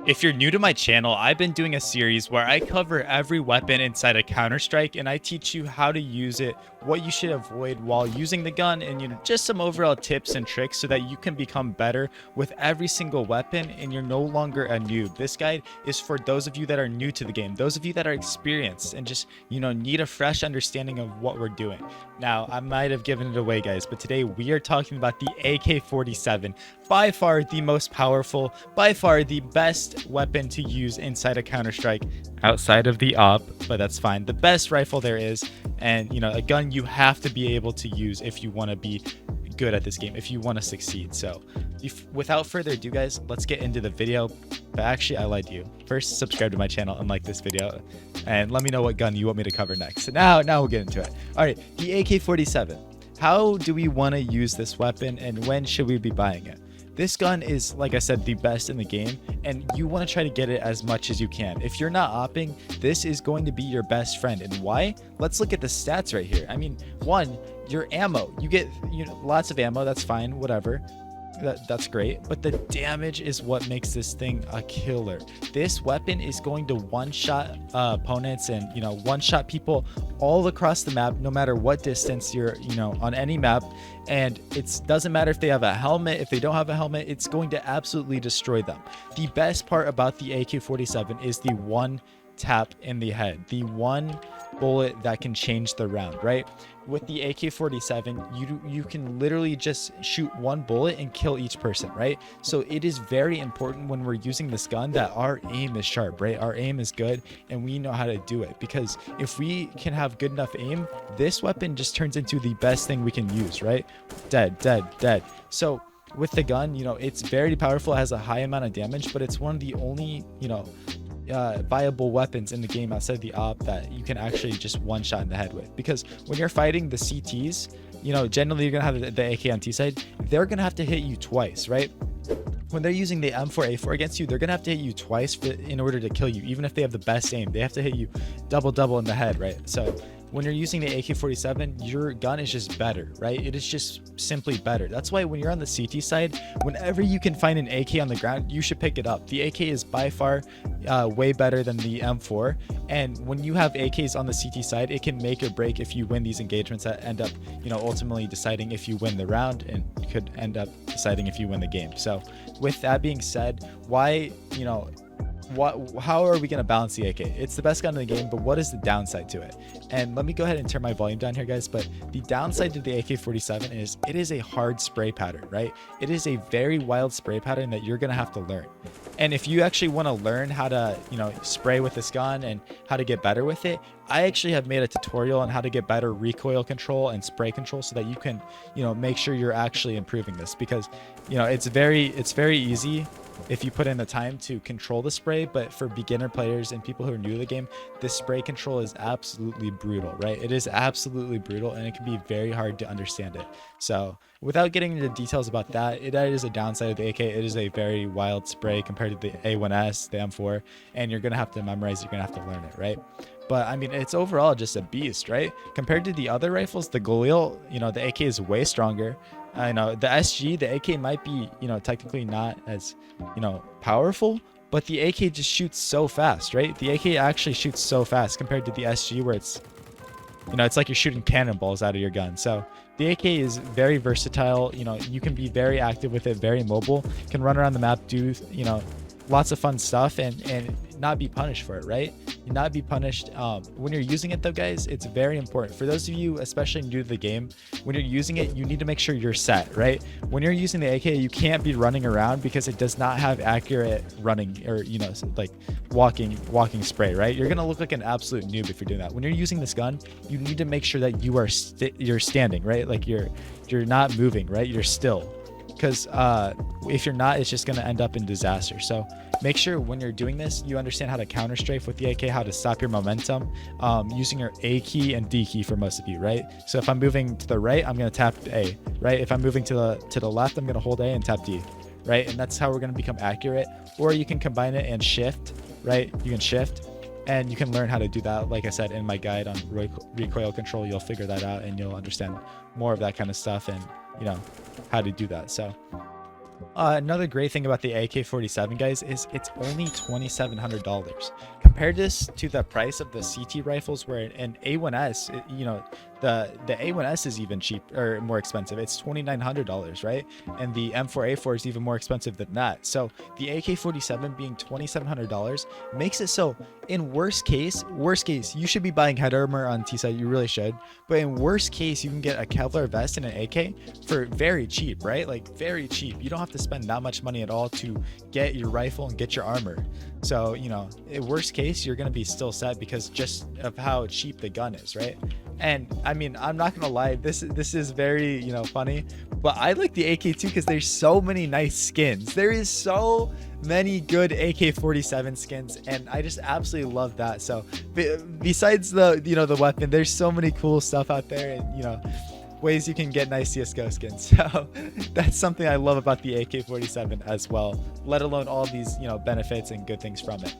If you're new to my channel, I've been doing a series where I cover every weapon inside of Counter-Strike and I teach you how to use it, what you should avoid while using the gun, and just some overall tips and tricks so that you can become better with every single weapon and you're no longer a noob. This guide is for those of you that are new to the game, those of you that are experienced and just, need a fresh understanding of what we're doing. Now, I might have given it away, guys, but today we are talking about the AK-47, by far the most powerful, by far the best weapon to use inside of Counter-Strike outside of the op, but that's fine. The best rifle there is, and a gun you have to be able to use if you want to be good at this game, if you want to succeed. So without further ado, guys, let's get into the video. But actually, I lied to you. First, subscribe to my channel and like this video, and let me know what gun you want me to cover next. So now we'll get into it. All right, the AK-47. How do we want to use this weapon, and when should we be buying it? This gun is, like I said, the best in the game, and you want to try to get it as much as you can. If you're not opping, this is going to be your best friend. And why? Let's look at the stats right here. I mean, one, your ammo. You get lots of ammo. That's fine. Whatever. That's great, but the damage is what makes this thing a killer. This weapon is going to one-shot opponents and one-shot people all across the map, no matter what distance you're on any map. And it doesn't matter if they have a helmet, if they don't have a helmet, it's going to absolutely destroy them. The best part about the AK-47 is the one tap in the head, the one bullet that can change the round, right? With the AK-47, you can literally just shoot one bullet and kill each person, right? So it is very important when we're using this gun that our aim is sharp, right? Our aim is good and we know how to do it, because if we can have good enough aim, this weapon just turns into the best thing we can use, right? Dead, dead, dead. So with the gun, it's very powerful, it has a high amount of damage, but it's one of the only, viable weapons in the game outside the op that you can actually just one shot in the head with. Because when you're fighting the CTs, generally you're gonna have the AK on T side, they're gonna have to hit you twice, right? When they're using the M4A4 against you, they're gonna have to hit you twice in order to kill you. Even if they have the best aim, they have to hit you double in the head, right? So when you're using the AK-47, your gun is just better, right? It is just simply better. That's why when you're on the CT side, whenever you can find an AK on the ground, you should pick it up. The AK is by far way better than the M4. And when you have AKs on the CT side, it can make or break if you win these engagements that end up, ultimately deciding if you win the round, and could end up deciding if you win the game. So with that being said, why, how are we going to balance the AK? It's the best gun in the game, but what is the downside to it? And let me go ahead and turn my volume down here, guys. But the downside to the AK-47 is it is a hard spray pattern, right? It is a very wild spray pattern that you're going to have to learn. And if you actually want to learn how to, spray with this gun and how to get better with it, I actually have made a tutorial on how to get better recoil control and spray control so that you can, make sure you're actually improving this, because, it's very easy if you put in the time to control the spray, but for beginner players and people who are new to the game, this spray control is absolutely brutal, right? It is absolutely brutal, and it can be very hard to understand it. So without getting into details about that, that is a downside of the AK. It is a very wild spray compared to the A1S, the M4, and you're gonna have to memorize, you're gonna have to learn it, right? But I mean, it's overall just a beast, right? Compared to the other rifles, the Galil, the AK is way stronger. I know the SG, the AK might be, technically not as, powerful, but the AK just shoots so fast, right? The AK actually shoots so fast compared to the SG, where it's, it's like you're shooting cannonballs out of your gun. So the AK is very versatile. You can be very active with it, very mobile, can run around the map, do, lots of fun stuff, and not be punished for it, right? Not be punished. When you're using it though, guys, it's very important for those of you especially new to the game. When you're using it, you need to make sure you're set, right? When you're using the AK, you can't be running around because it does not have accurate running or like walking spray, right? You're gonna look like an absolute noob if you're doing that. When you're using this gun, you need to make sure that you are you're standing, right? Like you're not moving, right? You're still, because if you're not, it's just going to end up in disaster. So make sure when you're doing this, you understand how to counter strafe with the AK, how to stop your momentum, using your A key and D key for most of you, right? So if I'm moving to the right, I'm going to tap A, right? If I'm moving to the left, I'm going to hold A and tap D, right? And that's how we're going to become accurate. Or you can combine it and shift, right? You can shift, and you can learn how to do that. Like I said, in my guide on recoil control, you'll figure that out and you'll understand more of that kind of stuff and how to do that. So Another great thing about the AK-47, guys, is it's only $2,700. Compared this to the price of the CT rifles, where an A1S, you know, the A1S is even cheap or more expensive. It's $2,900, right? And the M4A4 is even more expensive than that. So the AK-47 being $2,700 makes it so, in worst case, you should be buying head armor on T-side. You really should. But in worst case, you can get a Kevlar vest and an AK for very cheap, right? Like very cheap. You don't have to spend that much money at all to get your rifle and get your armor. So, you know, in worst case, you're going to be still set because just of how cheap the gun is, right? And I mean, I'm not gonna lie, this is very, you know, funny, but I like the AK too because there's so many nice skins. There is so many good AK-47 skins, and I just absolutely love that. So besides the, you know, the weapon, there's so many cool stuff out there, and you know, ways you can get nice CSGO skins. So that's something I love about the AK-47 as well, let alone all these, you know, benefits and good things from it.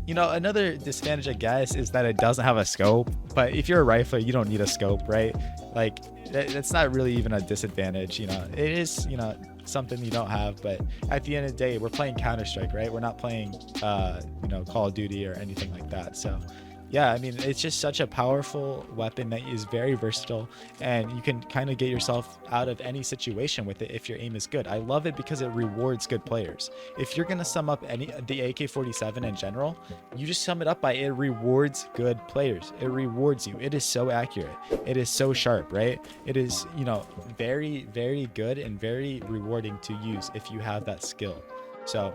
You know, another disadvantage, I guess, is that it doesn't have a scope, but if you're a rifler, you don't need a scope, right? Like that's not really even a disadvantage. You know, it is, you know, something you don't have, but at the end of the day, we're playing Counter-Strike, right? We're not playing you know, Call of Duty or anything like that. So yeah, I mean, it's just such a powerful weapon that is very versatile, and you can kind of get yourself out of any situation with it if your aim is good. I love it because it rewards good players. If you're going to sum up the AK-47 in general, you just sum it up by it rewards good players. It rewards you. It is so accurate. It is so sharp, right? It is, you know, very, very good and very rewarding to use if you have that skill. So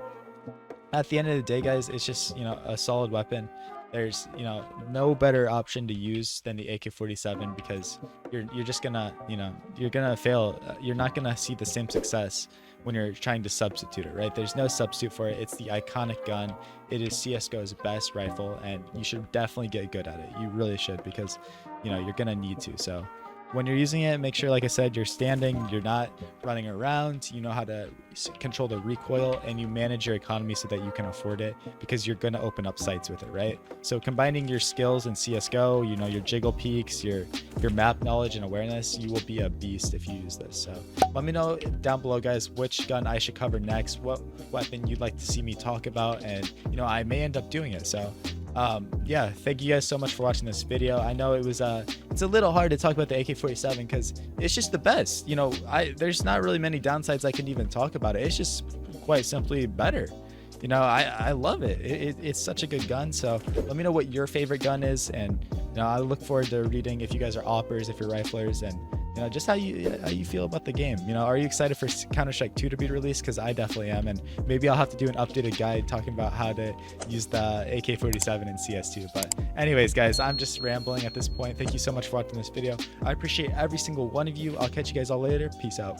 at the end of the day, guys, it's just, you know, a solid weapon. There's, you know, no better option to use than the AK-47 because you're just gonna, you know, you're gonna fail. You're not gonna see the same success when you're trying to substitute it, right? There's no substitute for it. It's the iconic gun. It is CSGO's best rifle, and you should definitely get good at it. You really should, because, you know, you're gonna need to. So when you're using it, make sure, like I said, you're standing, you're not running around, you know how to control the recoil, and you manage your economy so that you can afford it, because you're going to open up sights with it, right? So combining your skills in CSGO, you know, your jiggle peaks, your map knowledge and awareness, you will be a beast if you use this. So let me know down below, guys, which gun I should cover next, what weapon you'd like to see me talk about, and, you know, I may end up doing it. So yeah, thank you guys so much for watching this video. I know it was it's a little hard to talk about the AK-47 because it's just the best. You know, there's not really many downsides I can even talk about it. It's just quite simply better. You know, I love it. It's such a good gun. So let me know what your favorite gun is, and you know, I look forward to reading if you guys are oppers, if you're riflers, and you know, just how you feel about the game. You know, are you excited for Counter-Strike 2 to be released? Because I definitely am, and maybe I'll have to do an updated guide talking about how to use the AK-47 in CS2. But anyways, guys, I'm just rambling at this point. Thank you so much for watching this video. I appreciate every single one of you. I'll catch you guys all later. Peace out.